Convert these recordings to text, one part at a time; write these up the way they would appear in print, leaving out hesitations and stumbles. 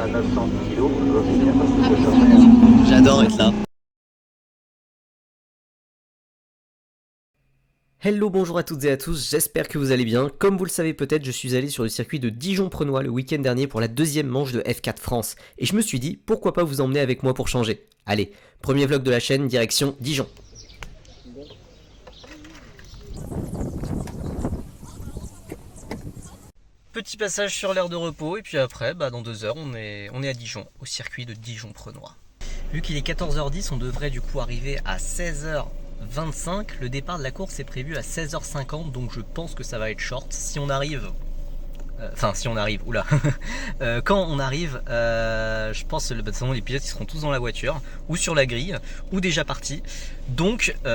à 910 kilos, je veux finir parce que ça sert à rien. J'adore être là. Hello, bonjour à toutes et à tous, j'espère que vous allez bien. Comme vous le savez peut-être, je suis allé sur le circuit de Dijon-Prenois le week-end dernier pour la deuxième manche de F4 France. Et je me suis dit, pourquoi pas vous emmener avec moi pour changer. Allez, premier vlog de la chaîne, direction Dijon. Petit passage sur l'aire de repos et puis après, dans 2 heures, on est à Dijon, au circuit de Dijon-Prenois. Vu qu'il est 14h10, on devrait du coup arriver à 16h25. Le départ de la course est prévu à 16h50, donc je pense que ça va être short. Si on arrive... quand on arrive, je pense que de toute façon, les pilotes ils seront tous dans la voiture, ou sur la grille, ou déjà partis. Donc, on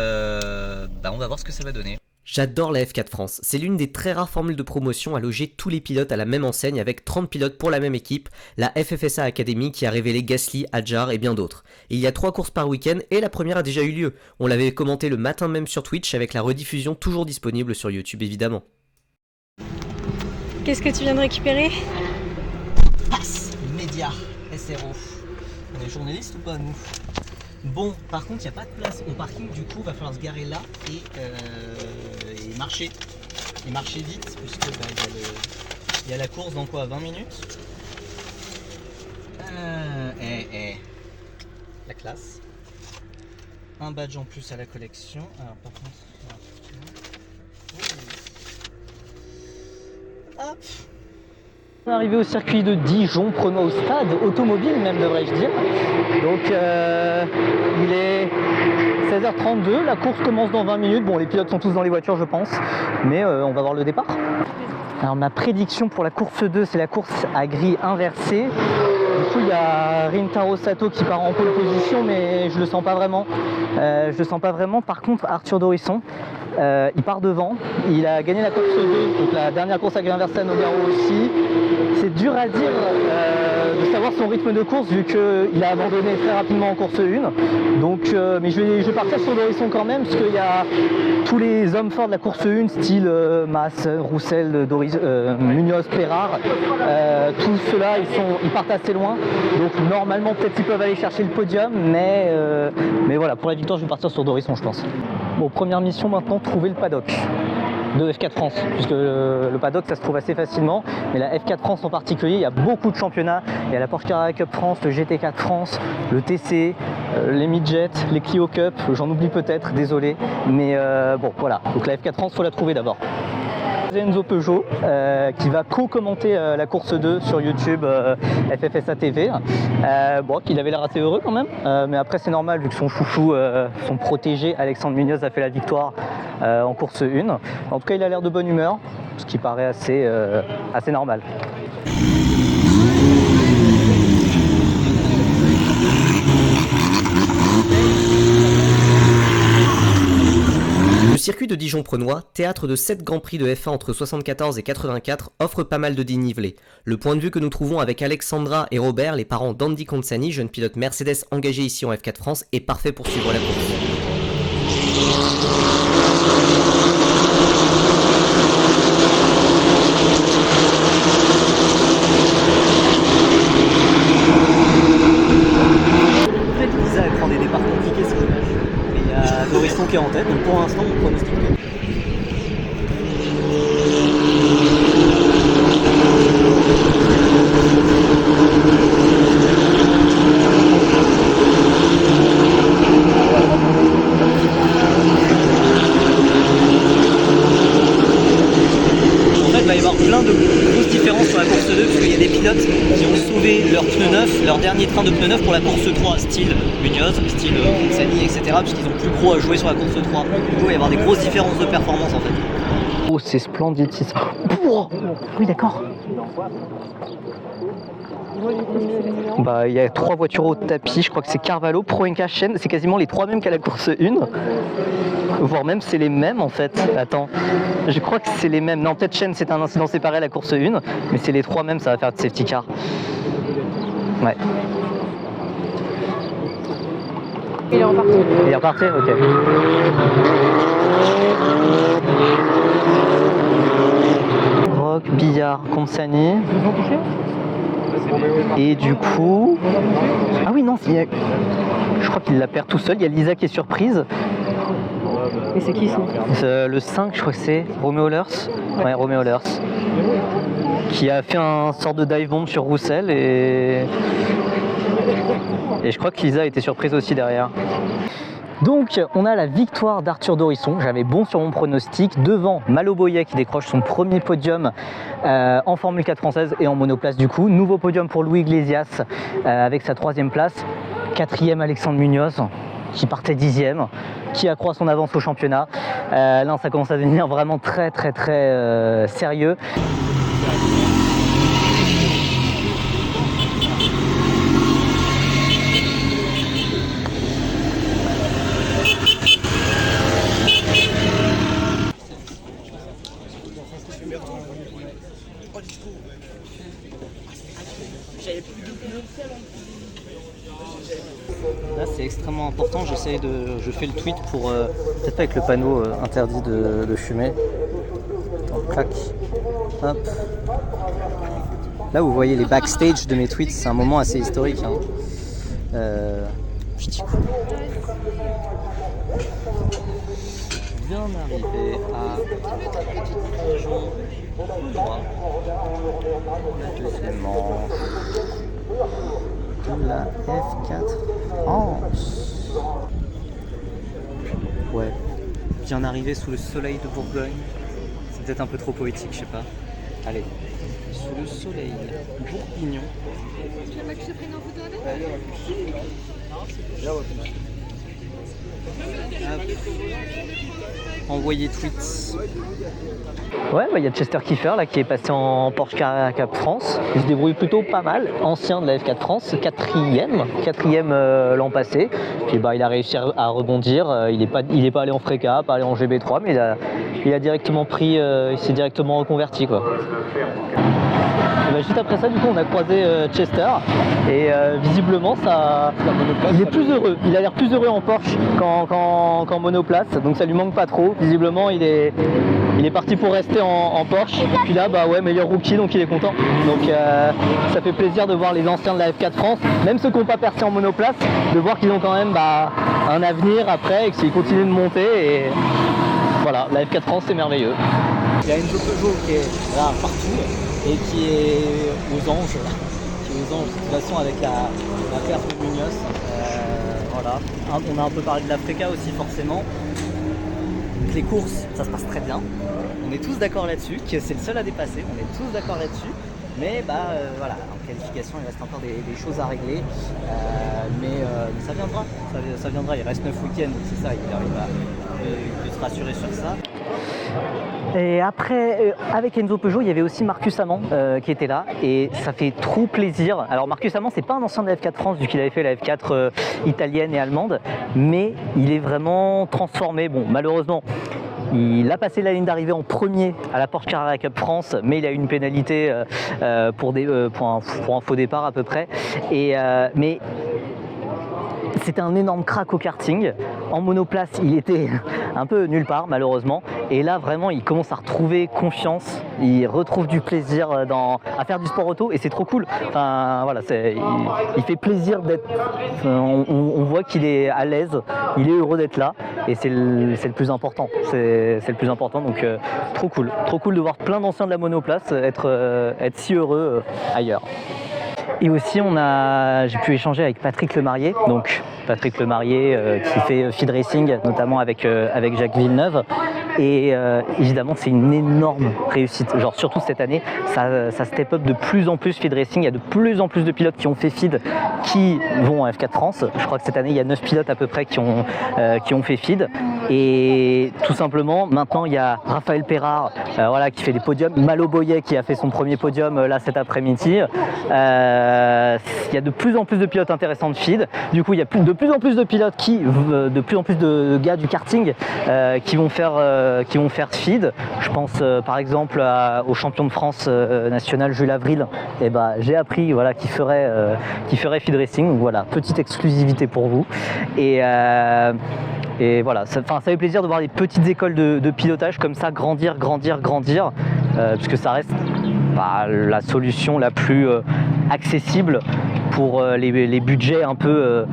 va voir ce que ça va donner. J'adore la F4 France, c'est l'une des très rares formules de promotion à loger tous les pilotes à la même enseigne avec 30 pilotes pour la même équipe, la FFSA Academy qui a révélé Gasly, Hadjar et bien d'autres. Et il y a 3 courses par week-end et la première a déjà eu lieu. On l'avait commenté le matin même sur Twitch avec la rediffusion toujours disponible sur YouTube évidemment. Qu'est-ce que tu viens de récupérer? Passe Média SRO. On est journaliste ou pas nous? Bon, par contre, il n'y a pas de place au parking, du coup, il va falloir se garer là et marcher. Et marcher vite, puisque il y a la course dans quoi, 20 minutes. La classe. Un badge en plus à la collection. Alors, par contre, hop. On est arrivé au circuit de Dijon, Prenois au stade automobile même devrais-je dire. Donc il est 16h32, la course commence dans 20 minutes. Bon, les pilotes sont tous dans les voitures je pense, mais on va voir le départ. Alors ma prédiction pour la course 2, c'est la course à grille inversée. Du coup il y a Rintaro Sato qui part en pole position, mais je le sens pas vraiment. Par contre Arthur Dorisson, il part devant, il a gagné la course 2, donc la dernière course à grille inversée à Nogaro aussi. C'est dur à dire de savoir son rythme de course vu qu'il a abandonné très rapidement en course 1. Donc, mais je vais partir sur Dorisson quand même, parce qu'il y a tous les hommes forts de la course 1, style Mas, Roussel, Munoz, Perard. Tous ceux-là, ils partent assez loin. Donc normalement, peut-être qu'ils peuvent aller chercher le podium, mais voilà, pour la victoire, je vais partir sur Dorisson, je pense. Bon, première mission maintenant, trouver le paddock de F4 France, puisque le paddock ça se trouve assez facilement, mais la F4 France en particulier, il y a beaucoup de championnats. Il y a la Porsche Carrera Cup France, le GT4 France, le TC, les Midget, les Clio Cup, j'en oublie peut-être, désolé, mais bon voilà, donc la F4 France, faut la trouver d'abord. Enzo Peugeot qui va co-commenter la course 2 sur YouTube FFSA TV. Bon, il avait l'air assez heureux quand même, mais après c'est normal vu que son chouchou, son protégé Alexandre Munoz a fait la victoire en course 1. En tout cas il a l'air de bonne humeur, ce qui paraît assez normal. Le circuit de Dijon-Prenois, théâtre de 7 grands prix de F1 entre 74 et 84, offre pas mal de dénivelé. Le point de vue que nous trouvons avec Alexandra et Robert, les parents d'Andy Consani, jeune pilote Mercedes engagé ici en F4 France, est parfait pour suivre la course. Lisa elle prend des départs compliqués, c'est dommage. Et il y a Dorisson qui est en tête, donc pour l'instant on pronostique que... Il va y avoir plein de grosses différences sur la course 2 parce qu'il y a des pilotes qui ont sauvé leur pneu neuf, leur dernier train de pneu neuf pour la course 3, style Munoz, style Consani, etc. Puisqu'ils ont plus gros à jouer sur la course 3. Du coup, il va y avoir des grosses différences de performance en fait. Oh, c'est splendide. Oui, d'accord. Il y a 3 voitures au tapis, je crois que c'est Carvalho, Proenca, Chen, c'est quasiment les 3 mêmes qu'à la course 1. Voire même c'est les mêmes en fait. Attends, je crois que c'est les mêmes. Non, peut-être Chen c'est un incident séparé à la course 1, mais c'est les 3 mêmes, ça va faire de safety car. Ouais. Il est reparti. Il est reparti, ok. Rock, Billard, Consani. Ils vont toucher ? Et du coup... Ah oui, non, je crois qu'il la perd tout seul. Il y a Lisa qui est surprise. Et c'est qui ça? Le 5, je crois que c'est Romeo Lers. Ouais, Romeo Lers. Qui a fait un sort de dive bomb sur Roussel et je crois que Lisa était surprise aussi derrière. Donc on a la victoire d'Arthur Dorisson, j'avais bon sur mon pronostic, devant Malo Boyet qui décroche son premier podium en Formule 4 française et en monoplace du coup. Nouveau podium pour Louis Iglesias avec sa 3e place. 4e Alexandre Munoz qui partait 10e, qui accroît son avance au championnat. Là ça commence à devenir vraiment très sérieux. Là c'est extrêmement important, je fais le tweet pour, peut-être pas avec le panneau interdit de fumer. Donc, clac, hop. Là vous voyez les backstage de mes tweets, c'est un moment assez historique. Hein. Je dis quoi ? Bien arrivé à Dijon, tout droit, la deuxième manche de la F4 France. Ouais, bien arrivé sous le soleil de Bourgogne, c'est peut-être un peu trop poétique, je sais pas. Allez, sous le soleil bourguignon. Tu veux pas que je te prenne en photo avec? Envoyer tweets. Ouais, il y a Chester Kiefer là, qui est passé en Porsche Carrera Cup France. Il se débrouille plutôt pas mal. Ancien de la F4 France, quatrième l'an passé. Puis il a réussi à rebondir. Il est pas allé en Freca, pas allé en GB3, mais il a directement pris, il s'est directement reconverti quoi. Juste après ça, du coup, on a croisé Chester et visiblement, il est plus heureux. Il a l'air plus heureux en Porsche qu'en monoplace, donc ça lui manque pas trop. Visiblement, il est parti pour rester en Porsche. Puis là, bah ouais, meilleur rookie, donc il est content. Donc ça fait plaisir de voir les anciens de la F4 France, même ceux qui n'ont pas percé en monoplace, de voir qu'ils ont quand même un avenir après et qu'ils continuent de monter. Et voilà, la F4 France, c'est merveilleux. Il y a une Peugeot qui est là partout et qui est aux anges, de toute façon avec la perte de Munoz. Voilà. On a un peu parlé de la Freca aussi forcément. Donc les courses, ça se passe très bien. On est tous d'accord là-dessus, que c'est le seul à dépasser, on est tous d'accord là-dessus. Mais voilà, en qualification il reste encore des choses à régler. Mais ça viendra, il reste 9 week-ends, donc c'est ça, il peut se rassurer sur ça. Et après, avec Enzo Peugeot, il y avait aussi Marcus Amand qui était là et ça fait trop plaisir. Alors Marcus Amand, c'est pas un ancien de la F4 France vu qu'il avait fait la F4 italienne et allemande, mais il est vraiment transformé. Bon, malheureusement, il a passé la ligne d'arrivée en premier à la Porsche Carrera Cup France, mais il a eu une pénalité pour un faux départ à peu près. Mais c'était un énorme crack au karting. En monoplace, il était un peu nulle part malheureusement. Et là, vraiment, il commence à retrouver confiance. Il retrouve du plaisir à faire du sport auto et c'est trop cool. Enfin, voilà, il fait plaisir d'être. On voit qu'il est à l'aise, il est heureux d'être là et c'est le plus important. C'est le plus important. Donc, trop cool de voir plein d'anciens de la monoplace être si heureux ailleurs. Et aussi, j'ai pu échanger avec Patrick Lemarié, donc Patrick Lemarié qui fait feed racing, notamment avec Jacques Villeneuve. Et évidemment, c'est une énorme réussite. Genre, surtout cette année, ça step up de plus en plus feed racing. Il y a de plus en plus de pilotes qui ont fait feed qui vont en F4 France. Je crois que cette année, il y a 9 pilotes à peu près qui ont fait feed. Et tout simplement, maintenant, il y a Raphaël Perrard qui fait des podiums. Malo Boyet qui a fait son premier podium là cet après-midi. Il y a de plus en plus de pilotes intéressants de feed. Du coup, il y a de plus en plus de pilotes de plus en plus de gars du karting qui vont faire feed. Je pense par exemple au champion de France national Jules Avril. Et j'ai appris qu'il ferait feed racing. Donc voilà, petite exclusivité pour vous. Et voilà, ça fait plaisir de voir des petites écoles de pilotage comme ça grandir, puisque ça reste la solution la plus accessible pour les budgets un peu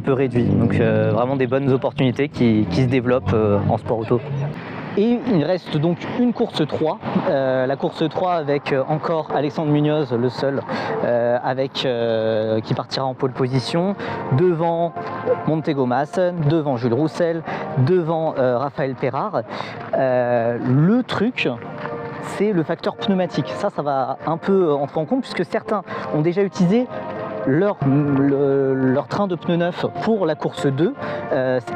réduits. Donc vraiment des bonnes opportunités qui se développent en sport auto. Et il reste donc une course 3, la course 3 avec encore Alexandre Munoz, le seul, qui partira en pole position, devant Montego Mas, devant Jules Roussel, devant Raphaël Perard. Le truc, c'est le facteur pneumatique. Ça va un peu entrer en compte puisque certains ont déjà utilisé leur train de pneus neufs pour la course 2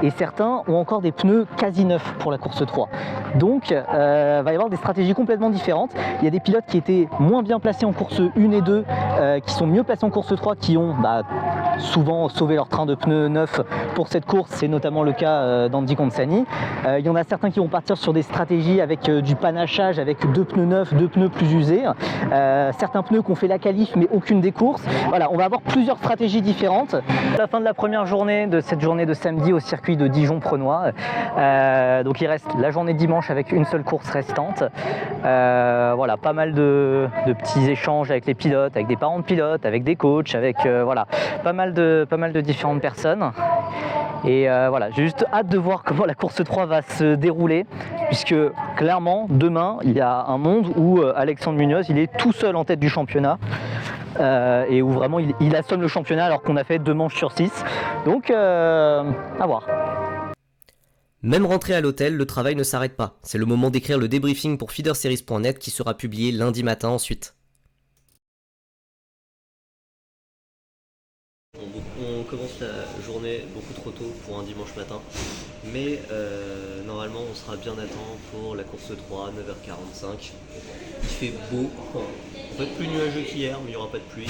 et certains ont encore des pneus quasi neufs pour la course 3. Donc va y avoir des stratégies complètement différentes. Il y a des pilotes qui étaient moins bien placés en course 1 et 2 qui sont mieux placés en course 3 qui ont souvent sauvé leur train de pneus neufs pour cette course. C'est notamment le cas d'Andy Consani. Il y en a certains qui vont partir sur des stratégies avec du panachage, avec 2 pneus neufs, 2 pneus plus usés. Certains pneus qui ont fait la qualif mais aucune des courses. Voilà, on va avoir plusieurs stratégies différentes. À la fin de la première journée, de cette journée de samedi au circuit de Dijon-Prenois, donc il reste la journée de dimanche avec une seule course restante. Voilà, pas mal de petits échanges avec les pilotes, avec des parents de pilotes, avec des coachs, avec voilà, pas mal de différentes personnes. Et voilà, j'ai juste hâte de voir comment la course 3 va se dérouler, puisque clairement, demain, il y a un monde où Alexandre Munoz, il est tout seul en tête du championnat. Et où vraiment il assomme le championnat alors qu'on a fait 2 manches sur 6. Donc à voir. Même rentré à l'hôtel, le travail ne s'arrête pas. C'est le moment d'écrire le débriefing pour feederseries.net qui sera publié lundi matin ensuite. On commence la journée beaucoup trop tôt pour un dimanche matin, mais normalement on sera bien à temps pour la course 3, 9h45. Il fait beau, en fait plus nuageux qu'hier, mais il n'y aura pas de pluie.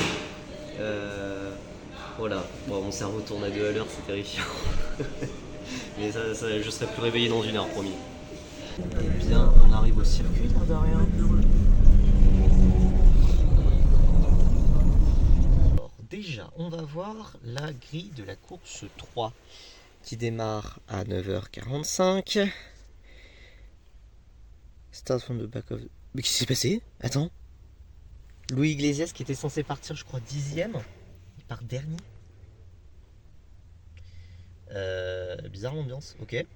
Voilà, bon, mon cerveau tourne à 2 à l'heure, c'est terrifiant. Mais ça, je serai plus réveillé dans 1 heure, promis. Eh bien, on arrive au circuit, là, derrière. Déjà, on va voir la grille de la course 3 qui démarre à 9h45. Start from the back of... Mais qu'est-ce qui s'est passé? Attends. Louis Iglesias qui était censé partir, je crois, 10e. Il part dernier. Bizarre l'ambiance, ok.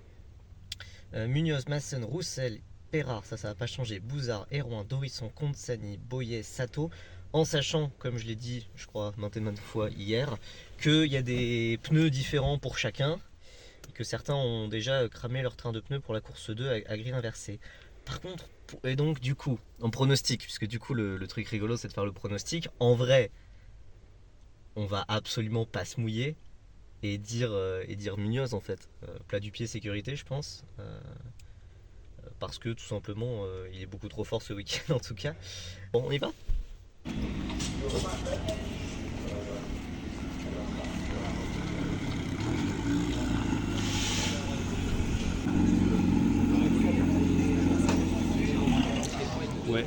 Munoz, Masson, Roussel, Perard, ça va pas changer. Bouzard, Hérouin, Dorisson, Consani, Boyet, Sato. En sachant, comme je l'ai dit, je crois, maintes et maintes fois hier, qu'il y a des pneus différents pour chacun, et que certains ont déjà cramé leur train de pneus pour la course 2 à grille inversée. Par contre, et donc du coup, en pronostic, puisque du coup le truc rigolo c'est de faire le pronostic, en vrai, on va absolument pas se mouiller et dire Munoz en fait. Plat du pied sécurité je pense, parce que tout simplement il est beaucoup trop fort ce week-end en tout cas. Bon, on y va ? Ouais,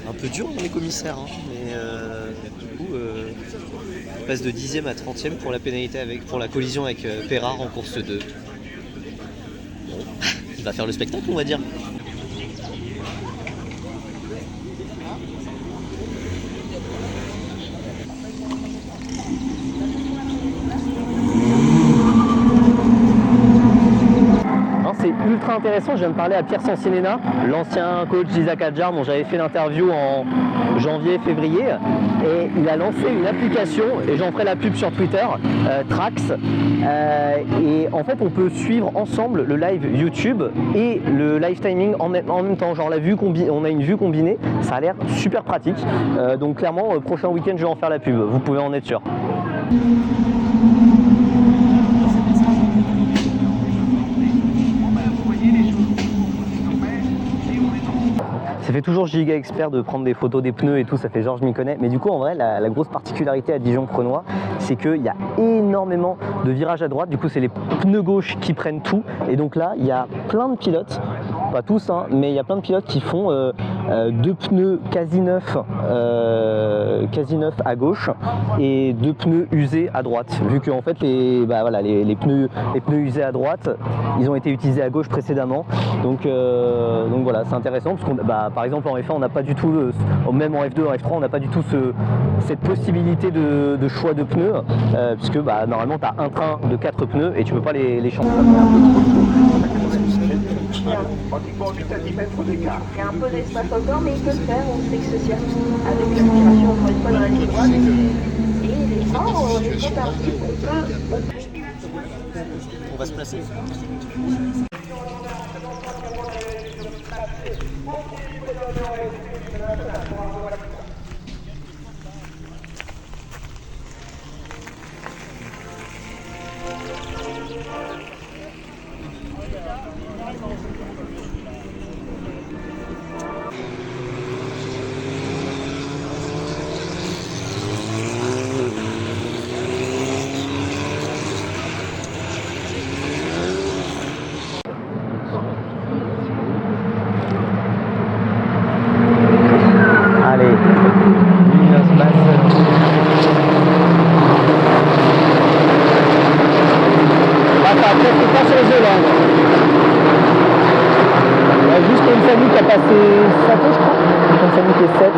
un peu dur les commissaires, hein, mais du coup on passe de 10e à 30e pour la pénalité pour la collision avec Perard en course 2. Bon, il va faire le spectacle on va dire. C'est ultra intéressant, je viens de parler à Pierre Sancinena, l'ancien coach d'Isaac Adjar dont j'avais fait l'interview en janvier-février, et il a lancé une application, et j'en ferai la pub sur Twitter, Trax, et en fait on peut suivre ensemble le live YouTube et le live timing en même temps, genre on a une vue combinée, ça a l'air super pratique, donc clairement prochain week-end je vais en faire la pub, vous pouvez en être sûr. Ça fait toujours giga expert de prendre des photos des pneus et tout, ça fait genre je m'y connais. Mais du coup en vrai la grosse particularité à Dijon-Prenois, c'est qu'il y a énormément de virages à droite. Du coup c'est les pneus gauche qui prennent tout. Et donc là il y a plein de pilotes, pas tous hein, mais il y a plein de pilotes qui font 2 pneus quasi neufs à gauche et 2 pneus usés à droite. Vu que en fait les pneus usés à droite, ils ont été utilisés à gauche précédemment. Donc voilà, c'est intéressant parce qu'on, par exemple en F1 on n'a pas du tout, même en F2, en F3 on n'a pas du tout cette possibilité de choix de pneus puisque normalement tu as un train de 4 pneus et tu peux pas les changer. Pratiquement 8 à 10 mètres d'écart. Il y a un peu d'espace encore, mais il peut le faire. On sait que ce circuit, avec l'inspiration encore une fois dans la ligne droite, et les freins tardifs, On va se placer. Allez, Munoz Massen. Ça a presque pas changé là. Il y a juste Consani qui a passé Sato, je crois. Consani qui est 7.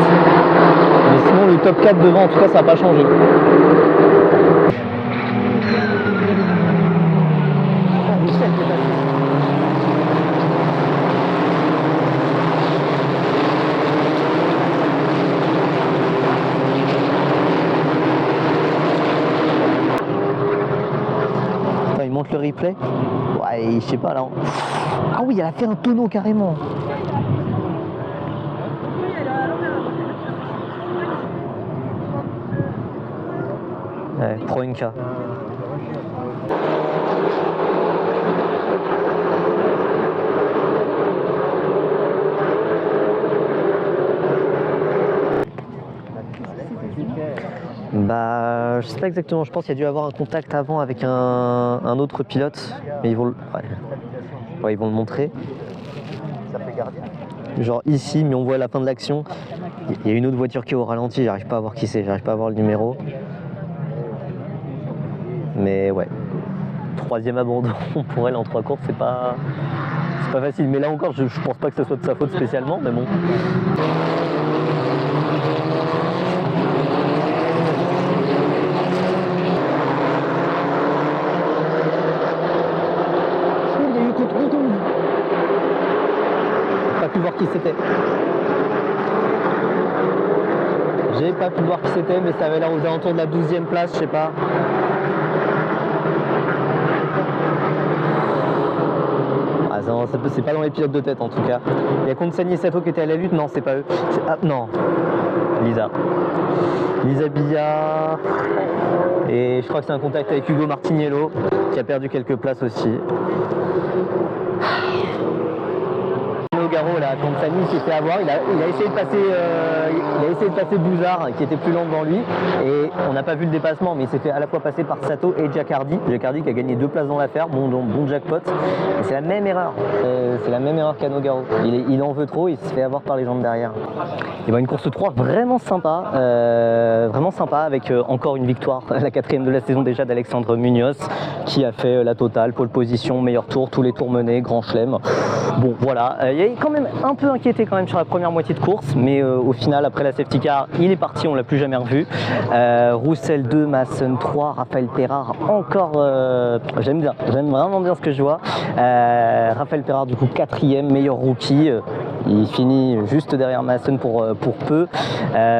Mais sinon le top 4 devant, en tout cas, ça n'a pas changé. Il monte le replay. Ouais, je sais pas là. Ah oui, elle a fait un tonneau carrément. Ouais, Pro NK. Je sais pas exactement, je pense qu'il y a dû avoir un contact avant avec un autre pilote, mais ils vont ils vont le montrer. Genre ici, mais on voit à la fin de l'action, il y a une autre voiture qui est au ralenti, j'arrive pas à voir qui c'est, j'arrive pas à voir le numéro. Mais ouais, 3e abandon pour elle en 3 courses, c'est pas facile. Mais là encore, je pense pas que ce soit de sa faute spécialement, mais bon. Pas pu voir qui c'était. J'ai pas pu voir qui c'était, mais ça avait l'air aux alentours de la 12e place, je sais pas. Ah non, c'est pas dans les pilotes de tête en tout cas. Il y a Consani et Sato qui étaient à la lutte, non c'est pas eux. Ah non, Lisa Billard. Et je crois que c'est un contact avec Hugo Martiniello qui a perdu quelques places aussi. Garo là, Consani s'est fait avoir, il a essayé de passer Bouzard qui était plus lent devant lui et on n'a pas vu le dépassement, mais il s'est fait à la fois passer par Sato et Giacardi qui a gagné 2 places dans l'affaire, bon jackpot. Et c'est la même erreur, qu'Ano Garo. Il en veut trop, il se fait avoir par les gens de derrière. Et une course 3 vraiment sympa avec encore une victoire, la 4e de la saison déjà d'Alexandre Munoz qui a fait la totale, pole position, meilleur tour, tous les tours menés, grand chelem. Bon voilà, il est quand même un peu inquiété quand même sur la première moitié de course, mais au final après la safety car il est parti, on l'a plus jamais revu. Roussel 2, Massen 3, Raphaël Perard encore, j'aime vraiment bien ce que je vois. Raphaël Perard du coup 4e, meilleur rookie, il finit juste derrière Massen pour peu.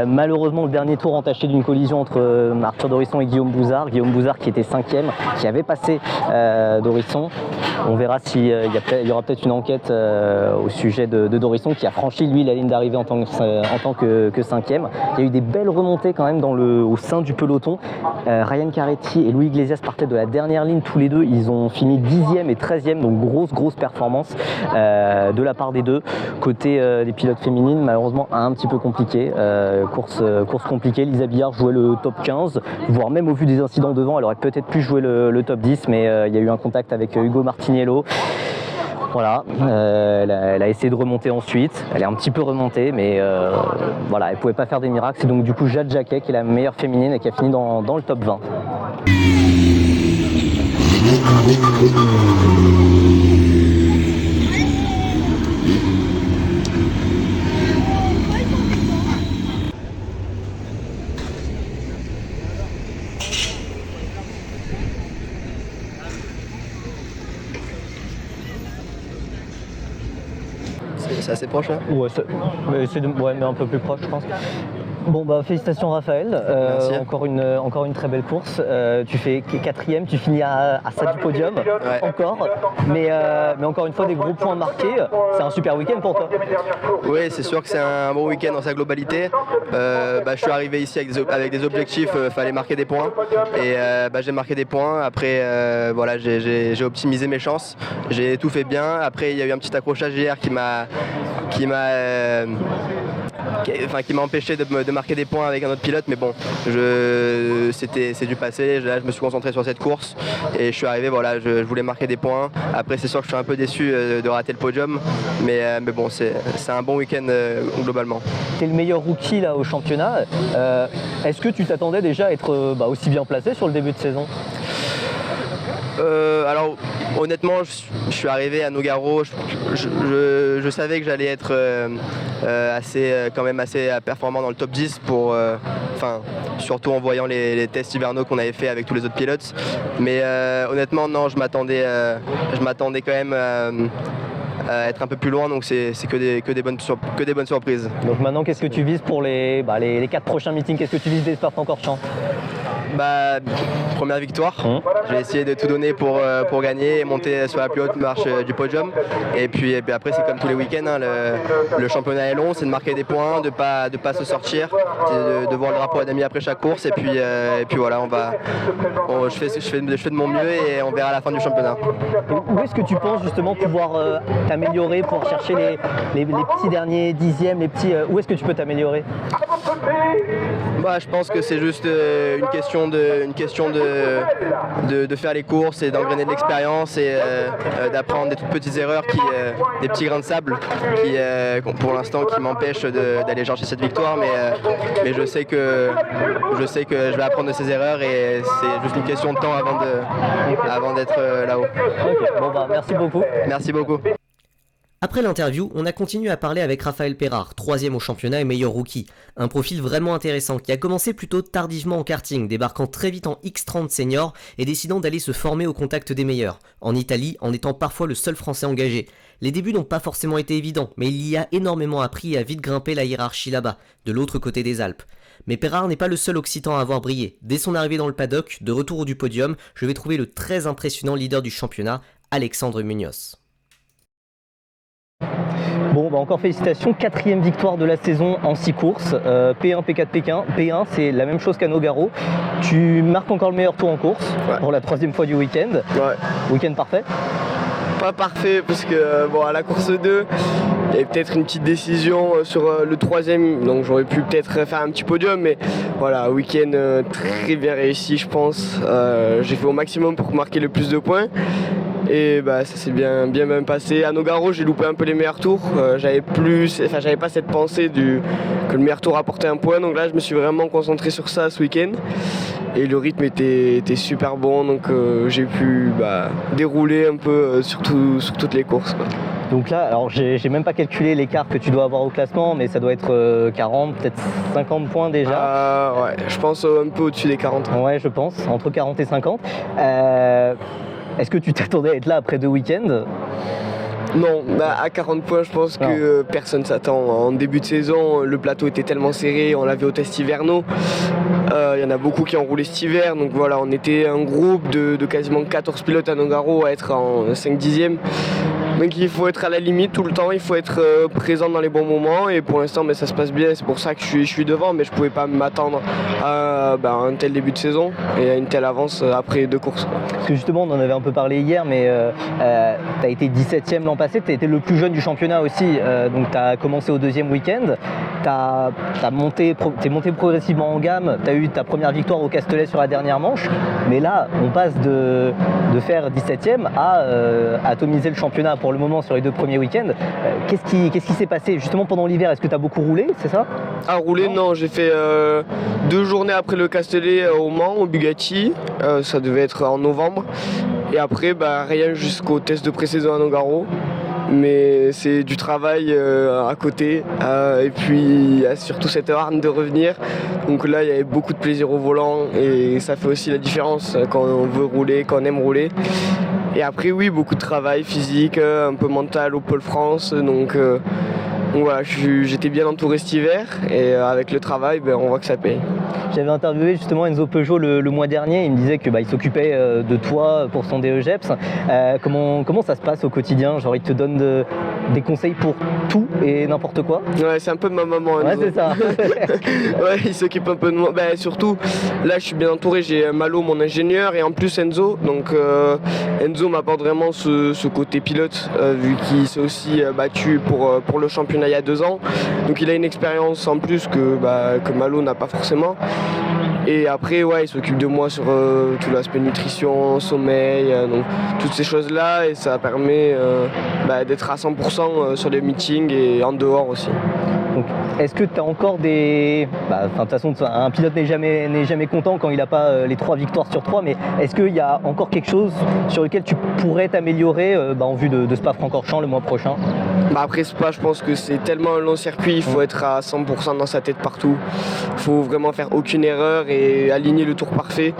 Malheureusement le dernier tour entaché d'une collision entre Arthur Dorisson et Guillaume Bouzard qui était 5e, qui avait passé Dorisson. On verra s'il y aura peut-être une enquête au sujet de Dorisson qui a franchi lui la ligne d'arrivée en tant que 5e. Il y a eu des belles remontées quand même au sein du peloton. Ryan Caretti et Louis Iglesias partaient de la dernière ligne tous les deux. Ils ont fini 10e et 13e, donc grosse performance de la part des deux. Côté des pilotes féminines, malheureusement un petit peu compliqué. Course compliquée. Lisa Billard jouait le top 15, voire même au vu des incidents devant, elle aurait peut-être pu jouer le top 10, mais il y a eu un contact avec Hugo Martiniello. Voilà, elle a essayé de remonter ensuite, elle est un petit peu remontée, mais voilà, elle pouvait pas faire des miracles. C'est donc du coup Jade Jacquet qui est la meilleure féminine et qui a fini dans le top 20. C'est assez proche là. Ouais, mais un peu plus proche, je pense. Bon bah félicitations Raphaël, Merci. encore une très belle course. Tu fais 4e, tu finis à ça du podium, Ouais. encore. Mais encore une fois des gros points marqués. C'est un super week-end pour toi. Oui, c'est sûr que c'est un bon week-end dans sa globalité. Je suis arrivé ici avec des objectifs, fallait marquer des points. Et j'ai marqué des points. Après, voilà, j'ai optimisé mes chances. J'ai tout fait bien. Après, il y a eu un petit accrochage hier qui m'a empêché de marquer des points avec un autre pilote, mais bon, c'est du passé. Là, je me suis concentré sur cette course et je suis arrivé, voilà, je voulais marquer des points. Après, c'est sûr que je suis un peu déçu de rater le podium, mais bon, c'est un bon week-end globalement. Tu es le meilleur rookie là au championnat. Est-ce que tu t'attendais déjà à être aussi bien placé sur le début de saison ? Alors honnêtement, je suis arrivé à Nogaro, je savais que j'allais être quand même assez performant dans le top 10 surtout en voyant les tests hivernaux qu'on avait fait avec tous les autres pilotes. Mais honnêtement non, je m'attendais quand même à être un peu plus loin, donc c'est que des bonnes surprises. Donc maintenant qu'est-ce que tu vises pour les 4 prochains meetings? Qu'est-ce que tu vises des Spa-Francorchamps? Première victoire. Je vais essayer de tout donner pour gagner et monter sur la plus haute marche du podium. Et puis après, c'est comme tous les week-ends, hein, le championnat est long, c'est de marquer des points, de pas se sortir, de voir le drapeau à demi après chaque course. Et puis voilà, je fais de mon mieux et on verra à la fin du championnat. Où est-ce que tu penses justement pouvoir t'améliorer pour chercher les petits derniers dixièmes, où est-ce que tu peux t'améliorer? Je pense que c'est juste une question de faire les courses et d'engrainer de l'expérience et d'apprendre des toutes petites erreurs, des petits grains de sable qui pour l'instant qui m'empêchent d'aller chercher cette victoire, mais je sais que je vais apprendre de ces erreurs et c'est juste une question de temps avant d'être là-haut. Ok, merci beaucoup. Merci beaucoup. Après l'interview, on a continué à parler avec Raphaël Pérard, 3e au championnat et meilleur rookie. Un profil vraiment intéressant qui a commencé plutôt tardivement en karting, débarquant très vite en X30 senior et décidant d'aller se former au contact des meilleurs, en Italie en étant parfois le seul français engagé. Les débuts n'ont pas forcément été évidents, mais il y a énormément appris et a vite grimpé la hiérarchie là-bas, de l'autre côté des Alpes. Mais Pérard n'est pas le seul occitan à avoir brillé. Dès son arrivée dans le paddock, de retour du podium, je vais trouver le très impressionnant leader du championnat, Alexandre Munoz. Bon, encore félicitations, 4e victoire de la saison en 6 courses, P1, P4, P1. P1, c'est la même chose qu'à Nogaro. Tu marques encore le meilleur tour en course pour la 3e fois du week-end. Ouais. Week-end parfait? Pas parfait parce que à la course 2, il y avait peut-être une petite décision sur le 3e, donc j'aurais pu peut-être faire un petit podium, mais voilà, week-end très bien réussi je pense. J'ai fait au maximum pour marquer le plus de points. Et ça s'est bien passé. À Nogaro, j'ai loupé un peu les meilleurs tours. J'avais pas cette pensée que le meilleur tour apportait un point. Donc là, je me suis vraiment concentré sur ça ce week-end. Et le rythme était super bon. Donc j'ai pu dérouler un peu sur toutes les courses, quoi. Donc là, alors j'ai même pas calculé l'écart que tu dois avoir au classement, mais ça doit être 40, peut-être 50 points déjà. Ouais, je pense un peu au-dessus des 40. Ouais, je pense, entre 40 et 50. Est-ce que tu t'attendais à être là après 2 week-ends? Non, à 40 points, je pense que personne s'attend. En début de saison, le plateau était tellement serré, on l'avait au test hivernaux. Il y en a beaucoup qui ont roulé cet hiver, donc voilà, on était un groupe de quasiment 14 pilotes à Nogaro à être en 5/10e. Donc il faut être à la limite tout le temps, il faut être présent dans les bons moments et pour l'instant ça se passe bien, c'est pour ça que je suis devant, mais je pouvais pas m'attendre à un tel début de saison et à une telle avance après 2 courses. Parce que justement on en avait un peu parlé hier, mais tu as été 17e l'an passé, tu as été le plus jeune du championnat aussi, donc tu as commencé au 2e week-end, t'es monté progressivement en gamme, tu as eu ta première victoire au Castellet sur la dernière manche, mais là on passe de faire 17e à atomiser le championnat à pour le moment sur les 2 premiers week-ends. Qu'est-ce qui s'est passé justement pendant l'hiver? Est-ce que tu as beaucoup roulé, c'est ça? À rouler, non, j'ai fait 2 journées après le Castellet au Mans, au Bugatti. Ça devait être en novembre. Et après, rien jusqu'au test de pré-saison à Nogaro. Mais c'est du travail à côté. Et puis surtout cette hargne de revenir. Donc là, il y avait beaucoup de plaisir au volant. Et ça fait aussi la différence quand on veut rouler, quand on aime rouler. Et après, oui, beaucoup de travail physique, un peu mental au Pôle France. Donc voilà, j'étais bien entouré cet hiver et avec le travail, on voit que ça paye. J'avais interviewé justement Enzo Peugeot le mois dernier, il me disait qu'il s'occupait de toi pour son DEGEPS. Comment ça se passe au quotidien? Genre il te donne des conseils pour tout et n'importe quoi? Ouais, c'est un peu ma maman, Enzo. Ouais, c'est ça. Ouais, il s'occupe un peu de moi. Surtout, là je suis bien entouré, j'ai Malo, mon ingénieur, et en plus Enzo. Donc Enzo m'apporte vraiment ce côté pilote, vu qu'il s'est aussi battu pour le championnat il y a 2 ans. Donc il a une expérience en plus que Malo n'a pas forcément. Et après, il s'occupe de moi sur tout l'aspect nutrition, sommeil, donc toutes ces choses-là. Et ça permet d'être à 100% sur les meetings et en dehors aussi. Donc, est-ce que tu as encore des... de toute façon, un pilote n'est jamais content quand il n'a pas les 3 victoires sur 3, mais est-ce qu'il y a encore quelque chose sur lequel tu pourrais t'améliorer en vue de Spa-Francorchamps le mois prochain? Après Spa, je pense que c'est tellement un long circuit, il faut être à 100% dans sa tête partout. Il faut vraiment faire aucune erreur et aligner le tour parfait.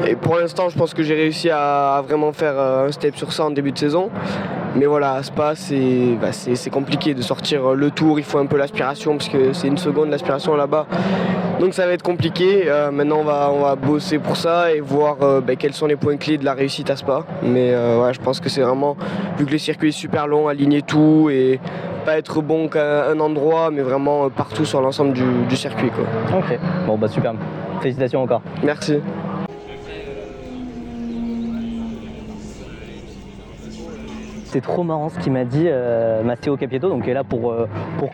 Et pour l'instant, je pense que j'ai réussi à vraiment faire un step sur ça en début de saison. Mais voilà, à Spa, c'est compliqué de sortir le tour, il faut un peu l'aspiration parce que c'est 1 seconde l'aspiration là-bas. Donc ça va être compliqué. Maintenant, on va bosser pour ça et voir quels sont les points clés de la réussite à Spa. Mais je pense que c'est vraiment, vu que le circuit est super long, aligner tout et pas être bon qu'à un endroit, mais vraiment partout sur l'ensemble du circuit, quoi. Ok, bon super. Félicitations encore. Merci. C'est trop marrant ce qu'il m'a dit Matteo Capietto, donc qui est là pour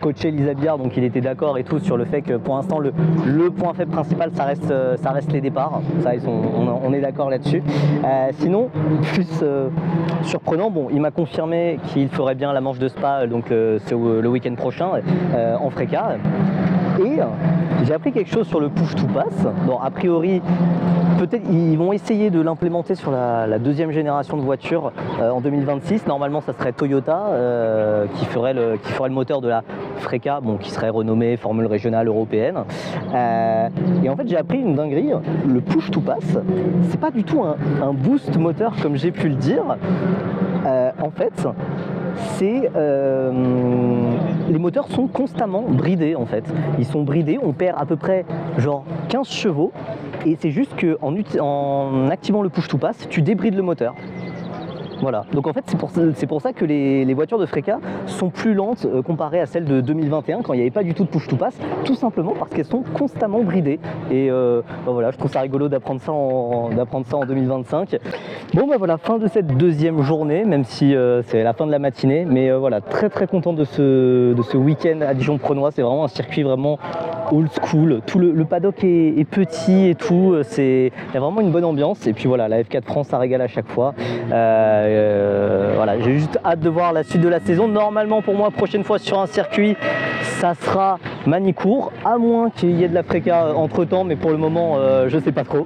coacher Lisa Billard, donc il était d'accord et tout sur le fait que pour l'instant le point faible principal ça reste les départs, ça on est d'accord là-dessus. Sinon, plus surprenant, il m'a confirmé qu'il ferait bien la manche de Spa donc le week-end prochain en Freca. Et j'ai appris quelque chose sur le push to pass. Bon, a priori, peut-être ils vont essayer de l'implémenter sur la 2e génération de voitures en 2026. Normalement, ça serait Toyota qui ferait le moteur de la Freca, qui serait renommée Formule Régionale Européenne. Et en fait, j'ai appris une dinguerie. Le push to pass, c'est pas du tout un boost moteur comme j'ai pu le dire. En fait, les moteurs sont constamment bridés en fait. Ils sont bridés, on perd à peu près 15 chevaux et c'est juste qu'en activant le push to pass, tu débrides le moteur. Voilà, donc en fait c'est pour ça que les voitures de Freca sont plus lentes comparées à celles de 2021 quand il n'y avait pas du tout de push to pass, tout simplement parce qu'elles sont constamment bridées. Et voilà, je trouve ça rigolo d'apprendre ça en 2025. Bon voilà, fin de cette 2e journée, même si c'est la fin de la matinée, mais voilà, très très content de ce week-end à Dijon-Prenois. C'est vraiment un circuit vraiment old school, tout le paddock est petit et tout, il y a vraiment une bonne ambiance. Et puis voilà, la F4 France ça régale à chaque fois. Voilà, j'ai juste hâte de voir la suite de la saison. Normalement pour moi, prochaine fois sur un circuit, ça sera Manicourt, à moins qu'il y ait de la Freca entre temps, mais pour le moment je sais pas trop.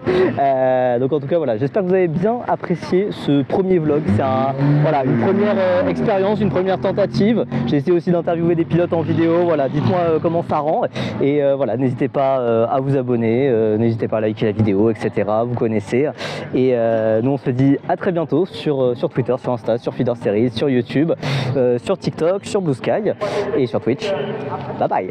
Donc en tout cas voilà, j'espère que vous avez bien apprécié ce premier vlog. C'est une première expérience, une première tentative. J'ai essayé aussi d'interviewer des pilotes en vidéo. Voilà, dites-moi comment ça rend. Et voilà, n'hésitez pas à vous abonner, n'hésitez pas à liker la vidéo, etc. Vous connaissez. Et nous on se dit à très bientôt sur Twitter, sur Insta, sur Feeder Series, sur YouTube, sur TikTok, sur Blue Sky et sur Twitch. Bye bye.